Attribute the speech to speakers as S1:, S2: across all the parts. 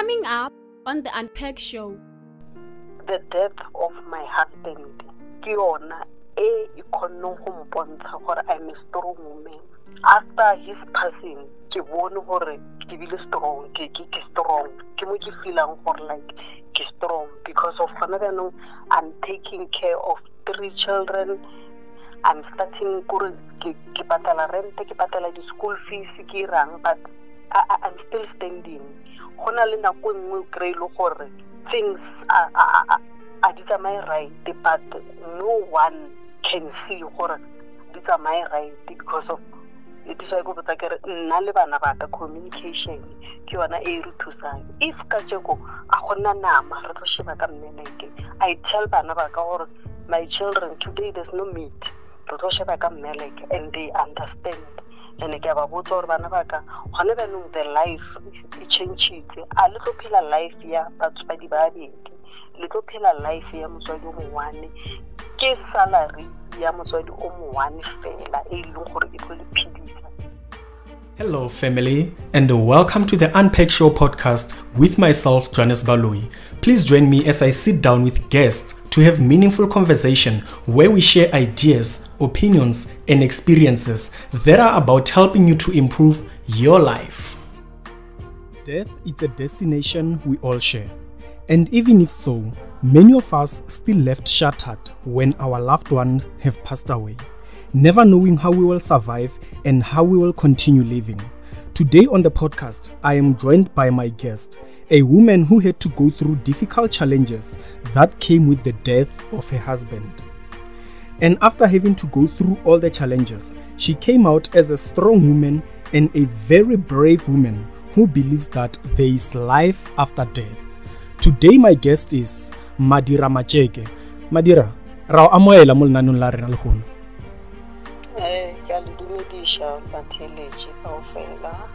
S1: Coming up on the Unpack Show.
S2: The death of my husband, ke yona e ikhonong go mpontsha gore I'm a strong woman. After his passing, ke bone gore ke bile strong, ke strong. Ke mo ke feelang gore like ke strong because of gona I'm taking care of 3 children. I'm starting ke patala rent, ke patala di school fees ke rang, but I'm still standing. Gona le nako nngwe kry le gore things are di tsamaye right, but no one can see gore di tsamaye right because of it is like go tsaka re nna le bana ba ka communication ke yona e re thusang. If ka jeko a gona nama re tlo sheba ka mmeleke, I tell bana ba ka gore my children today there's no meat, re tlo sheba ka mmeleke, and they understand. And ke ba botsa gore bana ba ka gone ba nong the life e changes a le tlo phela life ya batho ba di babedi, le tlo phela life ya motswadi o mongwane ke salary ya motswadi o mongwane fela e leng gore e tlo le phedisa.
S3: Hello family, and welcome to the Unpack Show podcast with myself, Johannes Baloi. Please join me as I sit down with guests to have meaningful conversation where we share ideas, opinions, and experiences that are about helping you to improve your life. Death is a destination we all share. And even if so, many of us still left shattered when our loved ones have passed away, never knowing how we will survive and how we will continue living. Today on the podcast, I am joined by my guest, a woman who had to go through difficult challenges that came with the death of her husband. And after having to go through all the challenges, she came out as a strong woman and a very brave woman who believes that there is life after death. Today my guest is Madira Matjeke. Madira, ra amoela mo lenanong la rena le gono.
S2: Ke a le dumedisha batheletši kaofela,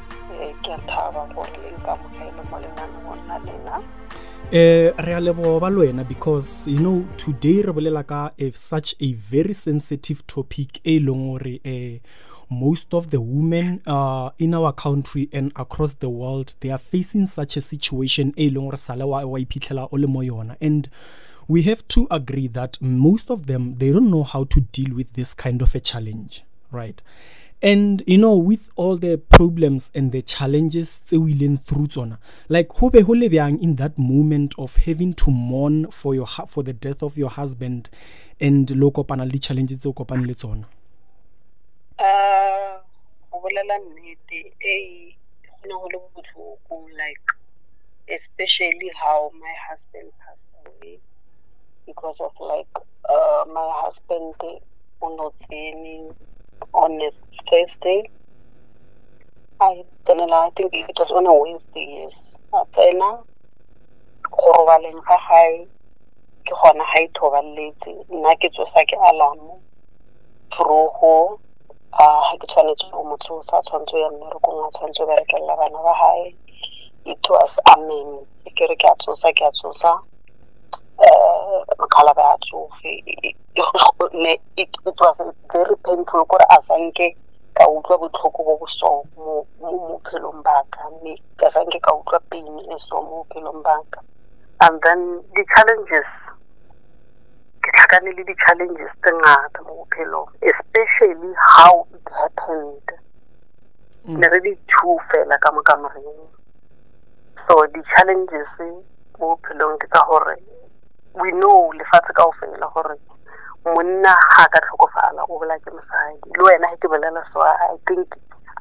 S2: ke a thaba gore le nkamogele mo lenanong la lena.
S3: Re a leboga ba lwena because today re bolela ka such a very sensitive topic e leng gore most of the women in our country and across the world, they are facing such a situation e leng gore sale wa iphitlhela o le mo yona, and we have to agree that most of them, they don't know how to deal with this kind of a challenge, right? And with all the problems and the challenges tse we learn through tsona, like ho be ho le bjang in that moment of having to mourn for the death of your husband and lo kopana le challenges tse o kopane le tsona?
S2: Go bolela nnete gona go le botlhoko, like especially how my husband passed away, because of like my husband o notsene on a Thursday. I think it was on a Wednesday, yes. A tsena go robaleng ga gae ke gona ga ithobaletse, nna ke tsosa ke alarm frogo ha ke tshwanetse go motho sa tshwanetse ya mmerekong a tshwanetse ba rekela bana ba hae. It was amen ke re ke a tsosa makhala ba tsofe. It was very painful gore a sanke ka utlwa botlhoko bo bo so mo phelong ba ka, mme ka sanke ka utlwa pain e so mo phelong ba ka. And then the challenges, ke tlhakane le di challenges tse ngata mo phelong, especially how it happened. Ne re di two fela ka mo kamoreng. So the challenges mo phelong ke tsa gore we know lefatshe kaofela gore monna ha ka tlhokofala o bola ke mosadi. Le wena ke bolela so I think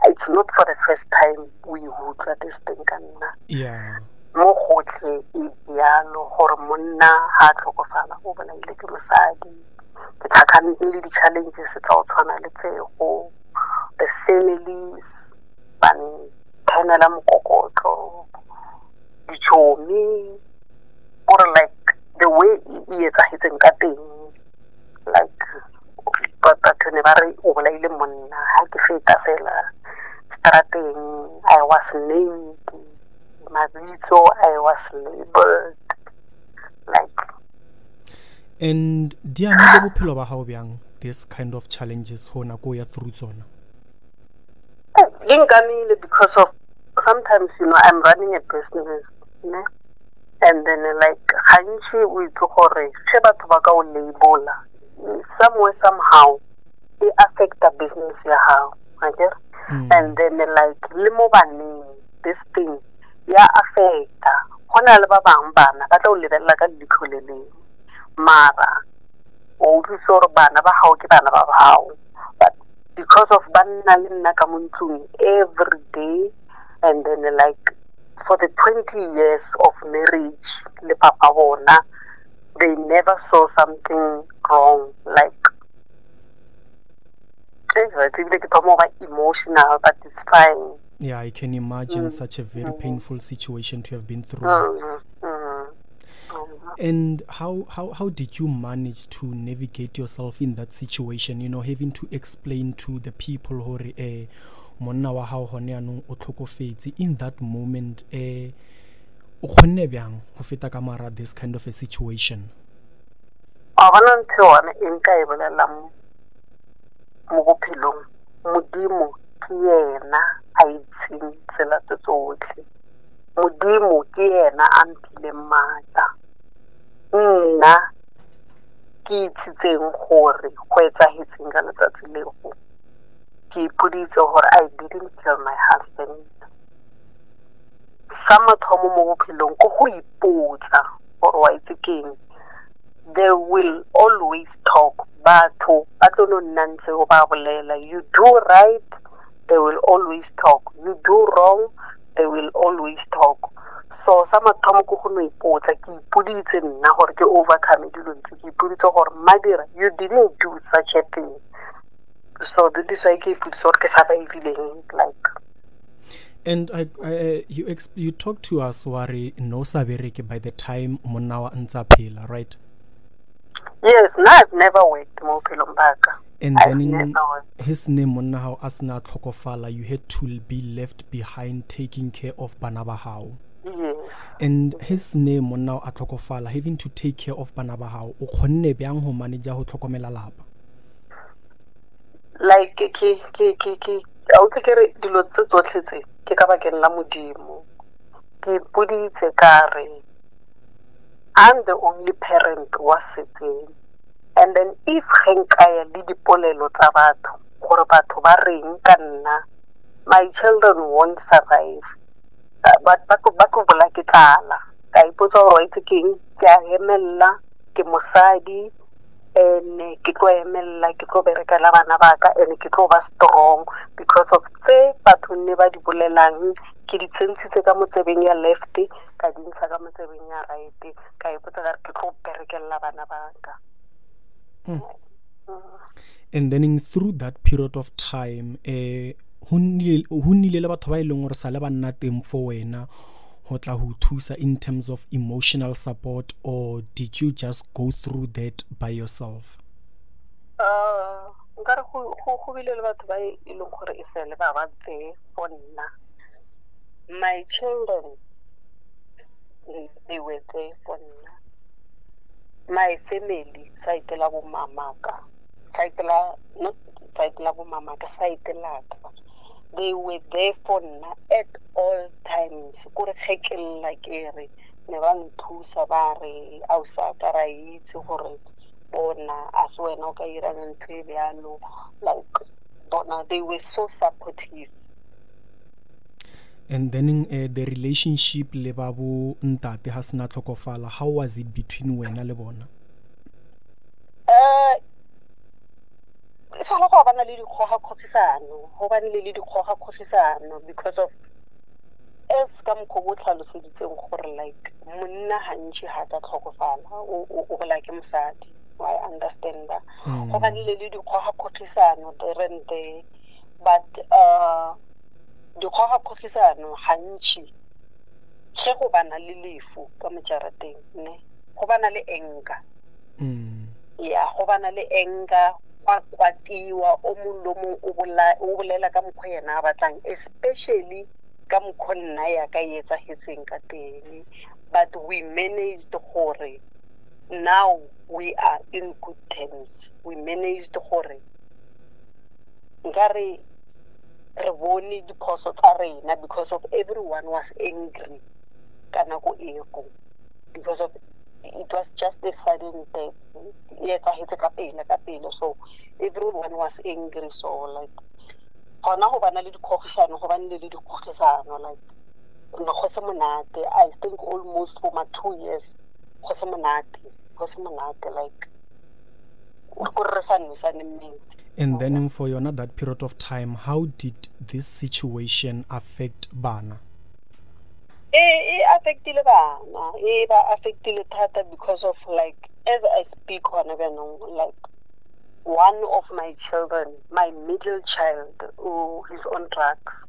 S2: it's not for the first time we utlwa this thing ka nna.
S3: Yeah.
S2: Mo gotlhe e bjalo gore monna ha tlhokofala o bola ile ke mosadi. Ke tlhakane le di challenges tsa o tshwana le tsego, the families ban thanela mokokotlo, dichomi, or like the way e etsagetseng ka teng, like batho ne ba re o bolaile monna ha ke feta fela strateng I was named, mabitso I was labeled, like.
S3: And di amile bophelo ba hao bjang this kind of challenges ho nako ya through tsona?
S2: Di nkamile because of sometimes I'm running a business ne? And then like gantši o itse gore ge batho ba ka o labeler somewhere somehow e affecta business ya gago akere. And then like le mo baneng this thing ya affecta go na le ba bang bana ba tla o lebelela ka leitlho le lengwe mara o utlwise gore bana ba gago ke bana ba gago, but because of ba nna le nna ka mo ntlong every day, and then like for the 20 years of marriage le papa bona, they never saw something wrong. Like it's emotional, but it's fine.
S3: Yeah, I can imagine such a very painful situation to have been through. And how did you manage to navigate yourself in that situation, you know, having to explain to the people hore monna wa hao hone anong o tlhokofetse in that moment, o kgonne bjang go feta ka mara this kind of a situation?
S2: A bona ntho yone e nka e bolelang mo bophelong, modimo ke yena a itseng tsela tse tsotlhe, modimo ke yena a mphileng maatla. Nna ke itsitseng gore go etsagetseng ka letsatsi leo, ke ipoditse gore I didn't kill my husband. Sa mathomo mo bophelong ko go ipotsa gore wa itse keng. They will always talk. Batho ba tlo no nna ntse go ba bolela, you do right, they will always talk. You do wrong, they will always talk. So sa mathomo ko go no ipotsa, ke ipoditse nna gore ke overcome dilo ntse, ke ipoditse gore Madira, you didn't do such a thing. So this is why ke ipoditse gore ke surviving like.
S3: And you talked to us ware no sabereke by the time monna wa ntsa phela, right?
S2: Yes, no, I've never worked mo bophelong baka.
S3: And then in his name monna hao a sena tlhokofala, you had to be left behind taking care of bana ba hao.
S2: Yes.
S3: And his name monna a tlhokofala, having to take care of bana ba hao, o kgonne bjang ho manage go tlhokomela lapa?
S2: Like ke o ke re dilo tse tsotlhe tse ke ka bakeng la modimo. Ke ipoditse ka re I'm the only parent wa setseng, and then if genkaya le dipolelo tsa batho gore batho ba reng ka nna, my children won't survive. But ba go bola ke tlala ka ipotsa gore wa itse keng, ke a emella ke mosadi ene ke tlo emella ke tlo bereka la bana ba ka ene ke tlo ba strong because of tse batho ne ba di bolelang ke di tsentshitse ka motsebeng ya left ka dintsha ka motsebeng ya right ka ipotsa gore ke tlo berekela bana ba ka.
S3: And then through that period of time ho nnile le batho ba ileng gore sa le ba nna teng for wena ho tla ho thusa in terms of emotional support, or did you just go through that by yourself?
S2: Nkare go bile le batho ba ileng gore e sele ba ba there for nna. My children, they were there for nna. My family, side la bo mamaka, side la bo mamaka, side la ka. They were there for nna at all times. Kore gekela like ere ne ba nthusa ba re a o sa ka ra itse gore bona a se wena o ka ira ntho e bjalo, like bona they were so supportive.
S3: And then the relationship le babo ntate ha sena tlhokofala, how was it between wena le bona?
S2: Go bana le dikgoga kgogisano, go bana le dikgoga kgogisano because of as ka mokgo bo tlhaloseditseng gore like monna hantši ha ka tlhokofala o like mosadi. I understand that. Go bana le dikgoga kgogisano there and there, but dikgoga kgogisano hantši ge go bana le lefu ka mojarateng ne go bana le enka. Yeah, go bana le enka kwatiwa o molomo o bolela ka mokgwa yena a batlang, especially ka mokgwa nna ya ka etsa hetseng ka teng. But we managed gore now we are in good terms. We managed gore nkare re bone diphoso tsa rena because of everyone was angry kanako ego because of it was just a sudden death. So everyone was angry. So like, like I think almost for my 2 years, like.
S3: And then for you, that period of time, how did this situation affect Bana?
S2: It affected Bana. It affected Tata because of like, as I speak on like one of my children, my middle child, who is on drugs.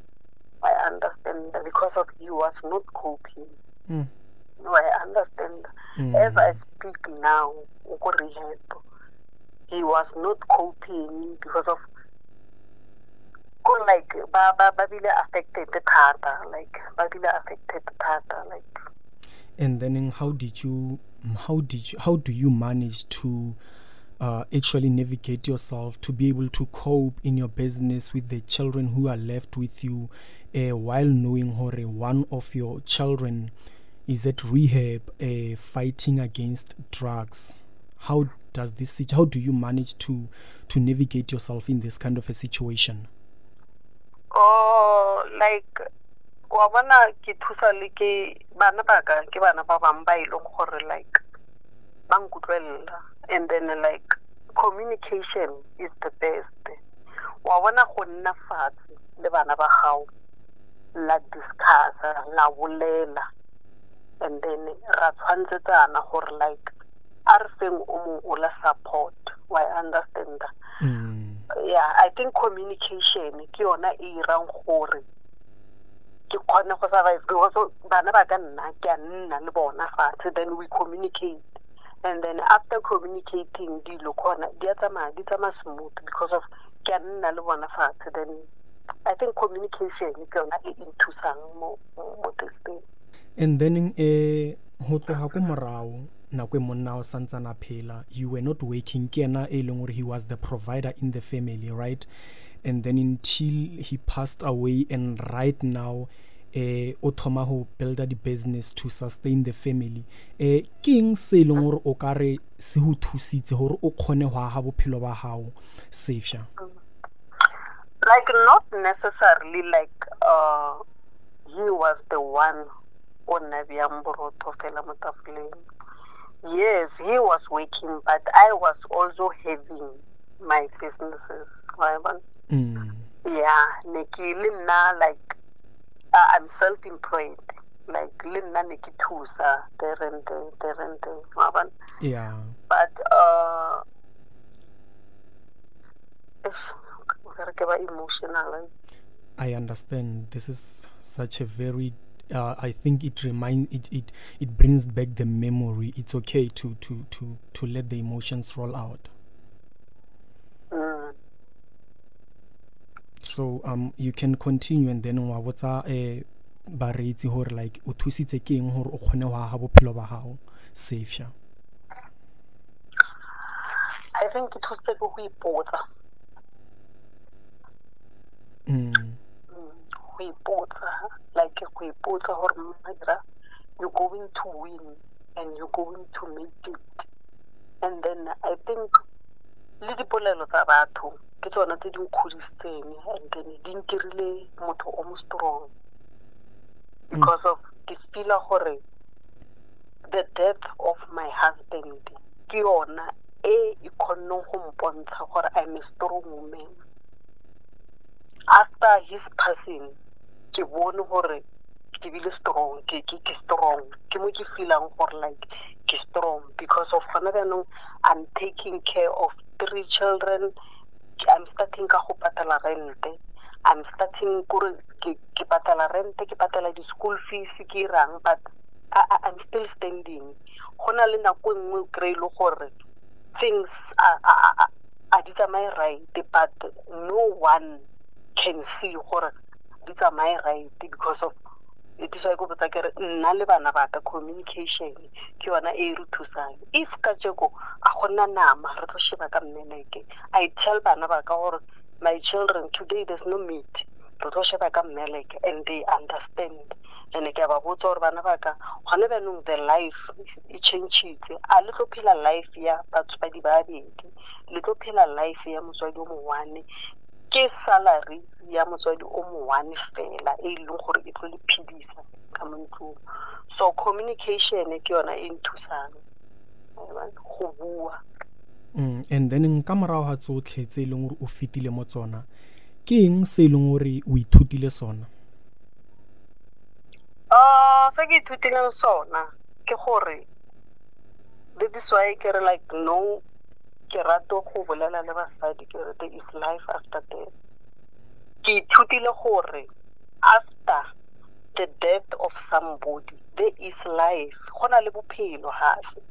S2: I understand that because of he was not coping.
S3: Mm.
S2: No, I understand. As I speak now, he was not coping because of like babila affected the tata, like babila affected the tata, like.
S3: And then how do you manage to actually navigate yourself to be able to cope in your business with the children who are left with you, while knowing one of your children is at rehab, fighting against drugs? How do you manage to navigate yourself in this kind of a situation?
S2: Oh, like wa bona ke thusa le ke bana ba ka ke bana ba bang ba ileng gore like ba nkutlwela, and then like communication is the best. Wa bona go nna fatshe le bana ba gago la discuss la bolela, and then ra tshwantsetsana gore like a re feng o mong o la support. I understand that. Yeah, I think communication ke yona e irang gore ke kgone go survive, because bana ba ka nna ke a nna le bona fatshe, then we communicate, and then after communicating dilo khona di tsamaya smooth because of ke a nna le bona fatshe. Then I think communication ke yona e nthusang mo this thing.
S3: And then ho tloha ko morao nako e monna o santsana phela, you were not working, ke ena e leng gore he was the provider in the family, right? And then until he passed away, and right now o thoma ho build the business to sustain the family. King se leng gore o ka re se ho thusitse gore o khone ho ha bophelo ba hao safe?
S2: Like not necessarily like he was the one on Nabiamboroto fela motafuleng. Yes, he was working, but I was also having my businesses. Yeah, neki limna like I'm self-employed. Like limna neki tusa there and there.
S3: Yeah.
S2: But emotional.
S3: I understand. This is such a very I think it brings back the memory. It's okay to let the emotions roll out. So you can continue, and then what's ba reitse hore like o thusitse ke eng hore o khone ho ha bophelo ba hao safe?
S2: I think it was go ipotsa. Like Madira, you're going to win and you're going to make it. And then I think little polelo tsa batho ke tsona tse di nkgodisitseng, and then di nkirile motho o mo strong because of ke feel gore the death of my husband ke yona e ikhonno go mpontsha gore I'm a strong woman. After his passing, ke bone gore ke bile strong, ke strong, ke mo ke feelang gore like ke strong because of I'm taking care of 3 children. I'm starting ka go patala rent. I'm starting ke patala rent, ke patala di school fees ke rang, but I'm still standing. Gona le nako nngwe kry le gore things are di tsamaye right, but no one can see gore di tsamaye right because of it is go botsa ke re nna le bana ba ka communication ke yona e re thusang. If ka jeko a gona nama re tlo sheba ka mmeleke, I tell bana ba ka gore my children today there's no meat, re tlo sheba ka mmeleke, and they understand. ene ke ba botsa gore bana ba ka gone banong the life e changitse a le tlo phela life ya batswadi ba babedi le tlo phela life ya motswadi o mongwane ke salary ya motswadi o mongwane fela e leng gore e tlo le phedisa ka montlong. So communication ke yona e nthusang go bua.
S3: And then nka morago ga tsotlhe tse e leng gore o fetile mo tsona ke eng se e leng gore o ithutile sona?
S2: Se ke ithutileng sona ke gore that is why ke re like no ke rato go bolela le basadi ke re there is life after death. Ke ithutile gore after the death of somebody there is life, gona le bophelo hape.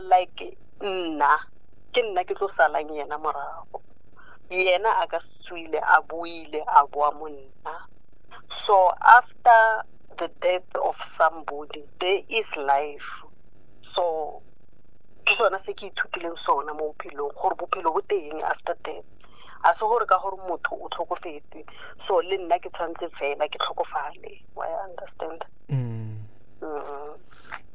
S2: Like nna ke tlo salang yena morago, yena a ka tswile a buile a bua mo nna. So after the death of somebody there is life. So ke sona se ke ithutileng sona mo bophelong gore bophelo bo teng after death. A se gore ka gore motho o tlhokofetse so le nna ke tshwantse fela ke tlhokofale. I understand.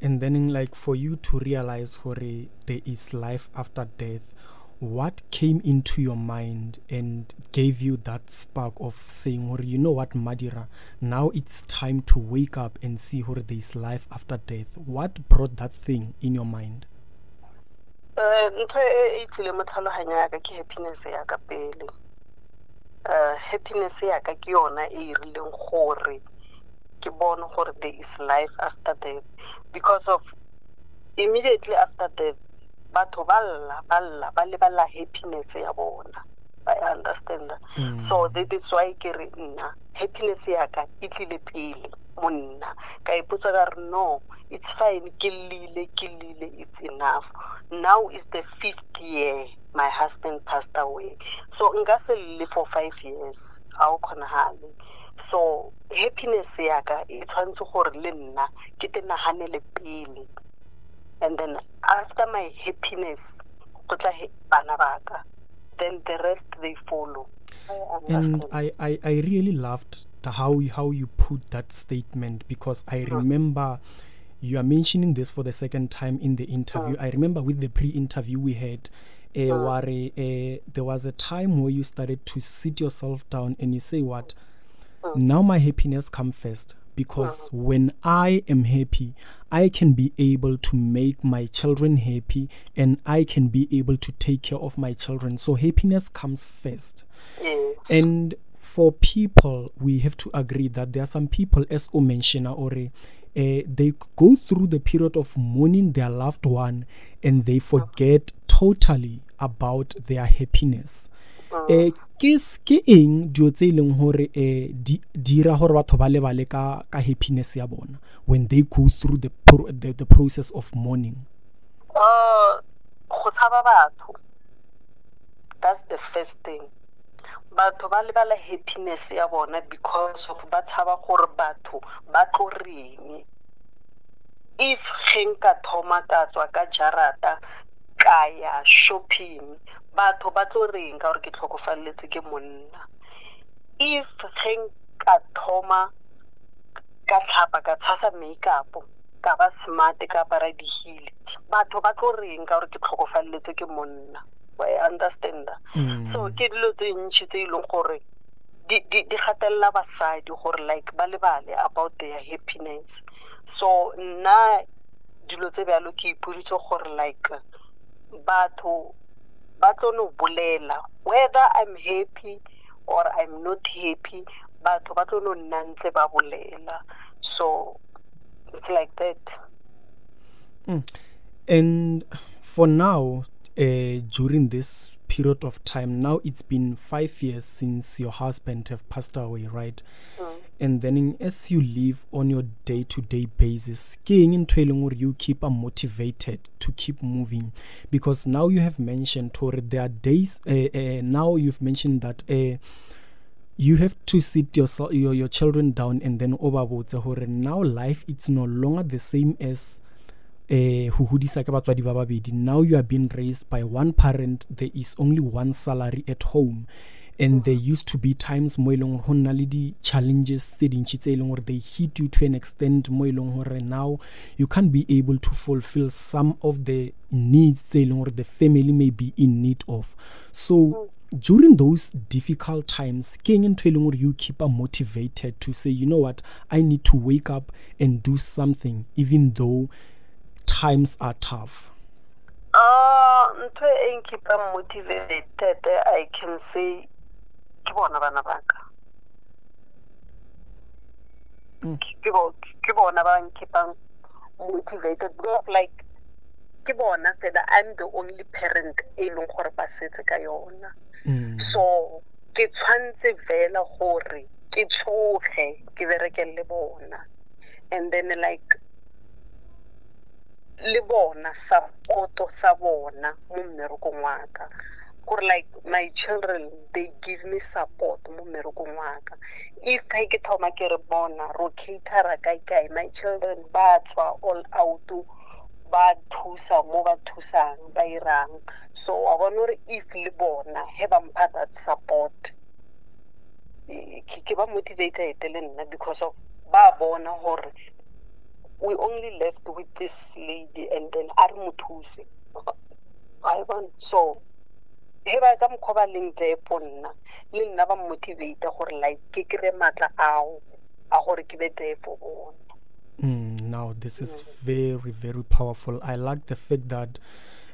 S3: And then like for you to realize there is life after death, what came into your mind and gave you that spark of saying, you know what, Madira, now it's time to wake up and see there is life after death? What brought that thing in your mind?
S2: Ntho e tlile mo tlhaloganya ya ka ke happiness ya ka pele. Happiness ya ka ke yona e rileng gore ke bone gore there is life after death, because of immediately after death batho ba lebala happiness ya bona. I understand. So that is why ke re nna happiness ya ka e tlile pele mo nna ka ipotsa ka re no, it's fine, ke lile it's enough. Now is the 5th year my husband passed away, so nka se live for 5 years ao khonahale. So happiness ya ka e tshwantse gore le nna ke te nahanele pele, and then after my happiness go tla bana ba ka, then the rest they follow.
S3: And I really loved how you put that statement, because I remember you are mentioning this for the second time in the interview. I remember with the pre-interview we had there was a time where you started to sit yourself down and you say what, now my happiness comes first, because when I am happy I can be able to make my children happy and I can be able to take care of my children. So happiness comes first. And for people, we have to agree that there are some people, as O mentioned already, they go through the period of mourning their loved one and they forget totally about their happiness. Ke eng dio tse leng hore dira hore batho ba lebale ka happiness ya bona when they go through the process of mourning?
S2: Go tshaba batho, that's the first thing. Batho ba lebala happiness ya bona because of ba tshaba gore batho ba tlo reng. If genka thoma ka tswa ka jarata kaya shopping, batho ba tlo reng ka gore ke tlhokofaletse ke monna. If genka thoma ka tlhapa ka tshasa makeup ka ba smart ka bara dihile, batho ba tlo reng ka gore ke tlhokofaletse ke monna. I understand. So ke dilo tse ntšhi tse ileng gore di gatella basadi gore like ba lebale about their happiness. So nna dilo tse bjalo ke ipoditse gore like batho ba tlo no bolela whether I'm happy or I'm not happy, batho ba tlo no nna ntse ba bolela. So it's like that.
S3: And for now, during this period of time, now it's been 5 years since your husband have passed away, right? And then as you live on your day-to-day basis, you keep motivated to keep moving, because now you have mentioned there are days now you've mentioned that you have to sit your children down and then now life it's no longer the same as now you are being raised by one parent. There is only one salary at home, and there used to be times mo eleng ho nna le di challenges tse dintsi tse eleng gore they hit you to an extent mo eleng gore now you can't be able to fulfill some of the needs tse eleng gore the family may be in need of. So during those difficult times, you keep motivated to say, you know what, I need to wake up and do something even though times are tough.
S2: To keep motivated, I can say, keep on motivated. Like, that I'm the only parent elong gore ba setse ka yona. So ke tshwantse vela gore ke tsoge ke berekele bona, and then like le bona support sa bona mo mmerekong wa ka, gore like my children they give me support mo mmerekong wa ka. If I ke thoma ke re bona ro cater kai my children ba tswa all out ba thusa mo ba thusang ba irang. So I wonder if le bona have that support ke ba motivated le nna because of ba bona hore we only left with this lady and then a re mo thuse. I want so he ba ka mkhoba leng there po nna le nna ba motivate gore like ke kre matla ao a gore ke be there for bona.
S3: Now this is very, very powerful. I like the fact that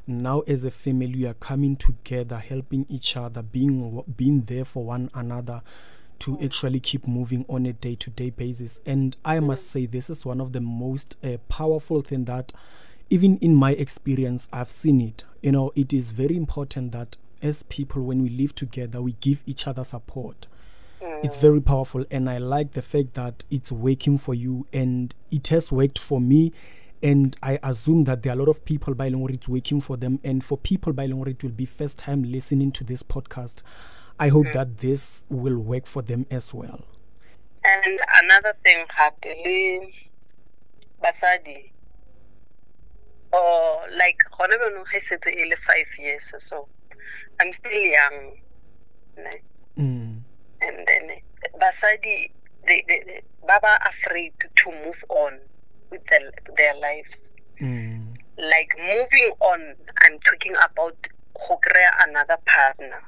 S3: now as a family you are coming together, helping each other, being there for one another to actually keep moving on a day-to-day basis. And I must say this is one of the most powerful thing that even in my experience I've seen it. You know, it is very important that as people, when we live together, we give each other support. It's very powerful, and I like the fact that it's working for you, and it has worked for me, and I assume that there are a lot of people by long it's working for them, and for people by long it will be first time listening to this podcast. I hope that this will work for them as well.
S2: And another thing, happily, basadi, like whenever I said 5 years or so, I'm still young. And then basadi they baba afraid to move on with their lives. Like moving on, I'm talking about who create another partner.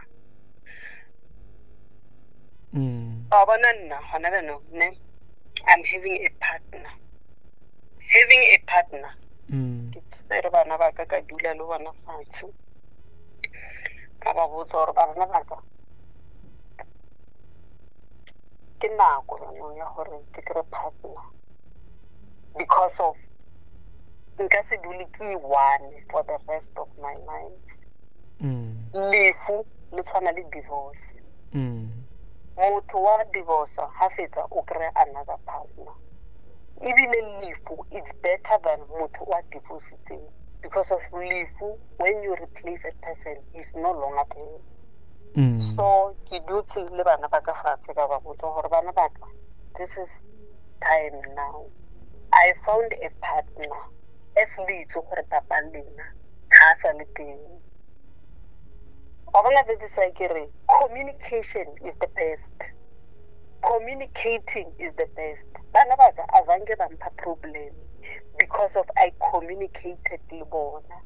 S2: I'm having a partner. Having a partner. It's very bana ba ka dula lo bana fatshe. Ka ba botsa hore bana ba ka ke nako ya hore ke kre partner, because of nka se dule ke one for the rest of my life. Lefu le tshwana le divorce. Motho wa divorce ha fetsa o kry another partner. Ebile lefu it's better than motho wa divorce, because of lefu when you replace a person is no longer there. So ke dutse le bana ba ka fatshe ka ba botsa hore bana ba ka, this is time now. I found a partner as litso gore papa lena ha sa le teng. That is why communication is the best. Communicating is the best. Bana ba ka azange ba mpha problem because of I communicated le bona.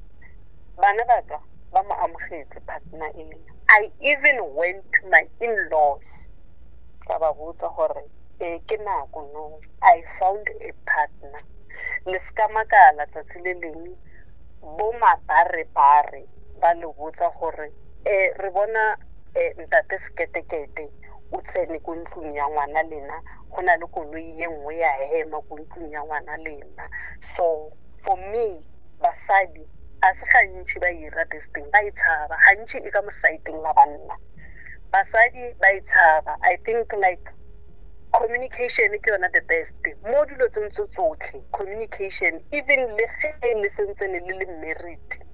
S2: Bana ba ka ba ma amogetse partner ena. I even went to my in-laws. Ka ba botsa gore ke nako no, I found a partner. Le ska makala tsatsi le leng bo mabare bare ba le botsa gore re bona ntate Sketekete o tsene ko ntlong ya ngwana lena, go na le koloi ye nngwe ya hema ko ntlong ya ngwana lena. So for me, basadi as gantši ba ira this thing ba itshaba gantši e ka mo saiteng la banna. Basadi ba itshaba. I think like communication ke yona the best mo dilo tse tsotlhe. Communication, even le ge le sentsene le married,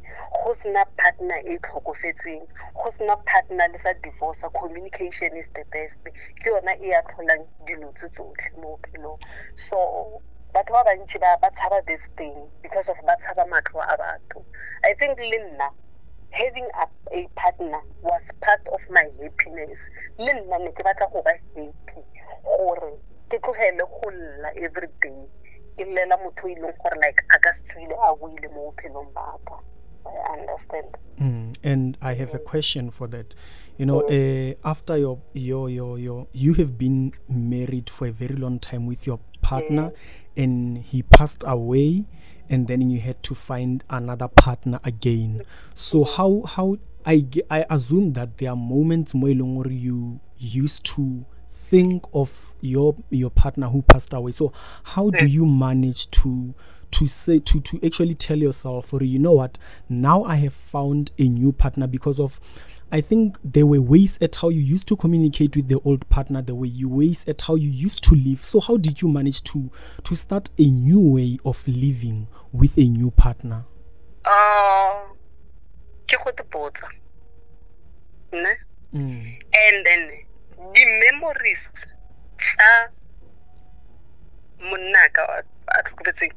S2: go sena partner e tlhokofetseng, go sena partner le sa divorce, communication is the best. Ke yona e ya tlholang dilo tse tsotlhe mo bophelong. So batho ba bantši ba tshaba this thing because of ba tshaba matlo a batho. I think le nna having a partner was part of my happiness. Le nna ne ke batla go ba happy gore ke tlogele go lla every day ke llela motho e leng gore like a ka sile a buile mo bophelong ba ka. I understand.
S3: And I have a question for that. You know, after you have been married for a very long time with your partner, and he passed away, and then you had to find another partner again. So how I assume that there are moments where you used to think of your partner who passed away. So how do you manage to actually tell yourself, or you know what, now I have found a new partner? Because of, I think there were ways at how you used to communicate with the old partner, there were ways at how you used to live. So how did you manage to start a new way of living with a new partner?
S2: Ke go te botsa. Ne? And then the memories tsa monaka a tlhokofetseng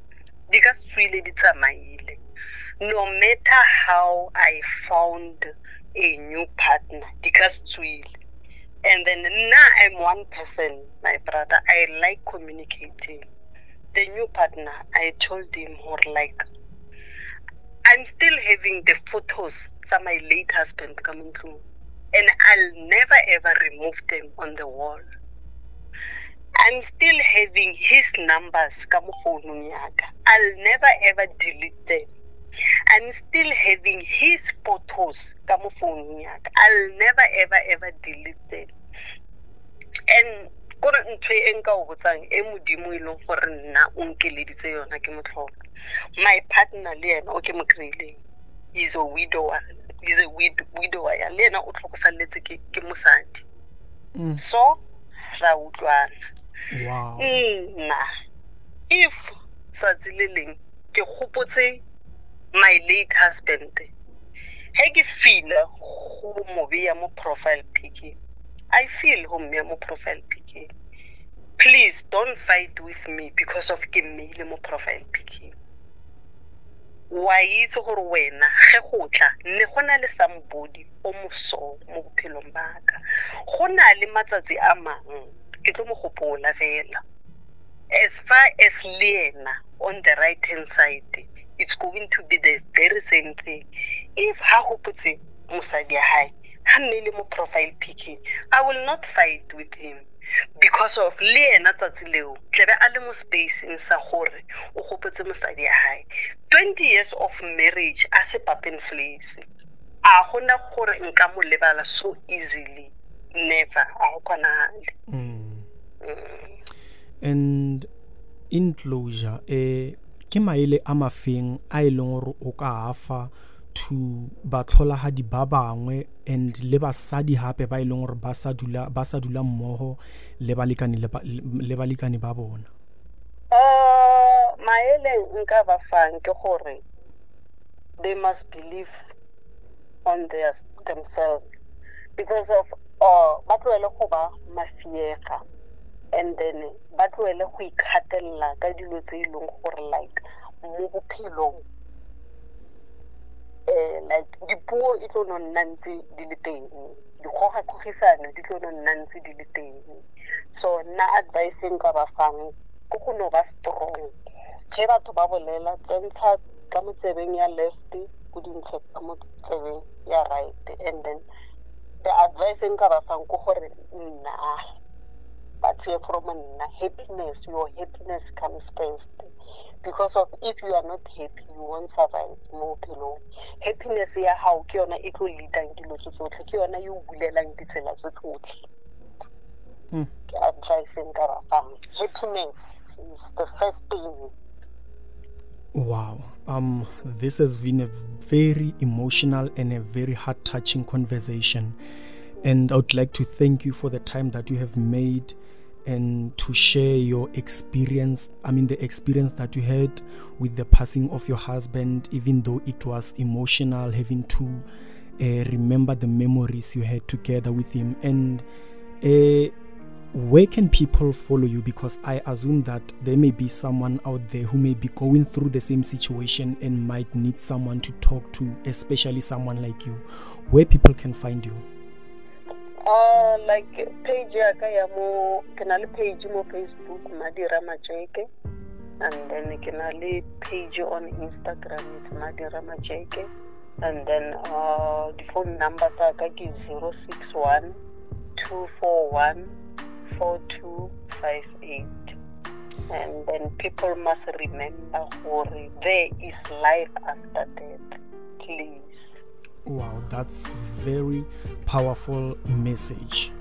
S2: di ka tswile di tsamaile. No matter how I found a new partner, di ka tswile. And then now I'm one person, my brother. I like communicating. The new partner, I told him, or like, I'm still having the photos of my late husband coming through, and I'll never ever remove them on the wall. I'm still having his numbers ka mo founung yaka. I'll never ever delete them. I'm still having his photos ka mo founung yaka. I'll never ever delete them. And kore ntwe enka o botsang e modimo ileng gore nna o nkeleditse yona ke motlhoka. My partner le yena o ke mo kreileng, he's a widower. He's a widower. Ya le yena o tlhokofalletse ke mosadi. So ra utlwana.
S3: Wow.
S2: If Satilling ke gopotse my late husband, he ke feel go mo beya mo profile pic. I feel go me mo profile pic. Please don't fight with me because of ke mail mo profile pic. Wa itse gore wena ge go tla ne gona le somebody o moso mo bophelong ba ka. Gona le matsatsi a mang ke tlo mo gopola fela. As far as Lena on the right hand side, it's going to be the very same thing. If ha hopotse mosadi ha nnele mo profile pic, I will not fight with him because of Lena tsatsi leo tlebe a le mo space in sa gore o gopotse mosadi ha. 20 years of marriage a se papen fleece. A gona gore nka mo lebala so easily. Never. A kgonagale.
S3: And in closure, ke maele a mafeng a ileng gore o ka afa to batlholagadi ba bangwe and le basadi hape ba ileng gore ba sa dula mmogo le balekane ba bona?
S2: Maele nka ba fang ke gore they must believe on themselves, because of ba tloele go ba mafiega, and then ba tloele go ikgatella ka dilo tse ileng gore like mo bophelong like dipuo e tlo no nnantse di le teng, dikgogisano di tlo no nnantse di le teng. So nna advice nka ba fang go go no ba strong. Ge batho ba bolela tsentsha ka motsebeng ya left go dintsha ka motsebeng ya right, and then the advice nka ba fang go gore nna but from happiness, your happiness comes first. Because of if you are not happy, you won't survive mo phelo. Happiness ya hao ke yona e tlo leadang dilo tsotlhe, ke yona yo bulelang ditsela tse tsotlhe. Advice nka ba fang. Happiness is the first thing.
S3: Wow. This has been a very emotional and a very heart-touching conversation. And I would like to thank you for the time that you have made and to share your experience. I mean, the experience that you had with the passing of your husband, even though it was emotional, having to remember the memories you had together with him. And where can people follow you? Because I assume that there may be someone out there who may be going through the same situation and might need someone to talk to, especially someone like you. Where people can find you?
S2: Like page yaka ya mo kenale page mo Facebook Madira Matjeke, and then kenale page on Instagram it's Madira Matjeke, and then the phone number taka is 061 241 4258. And then people must remember there is life after death, please.
S3: Wow, that's very powerful message.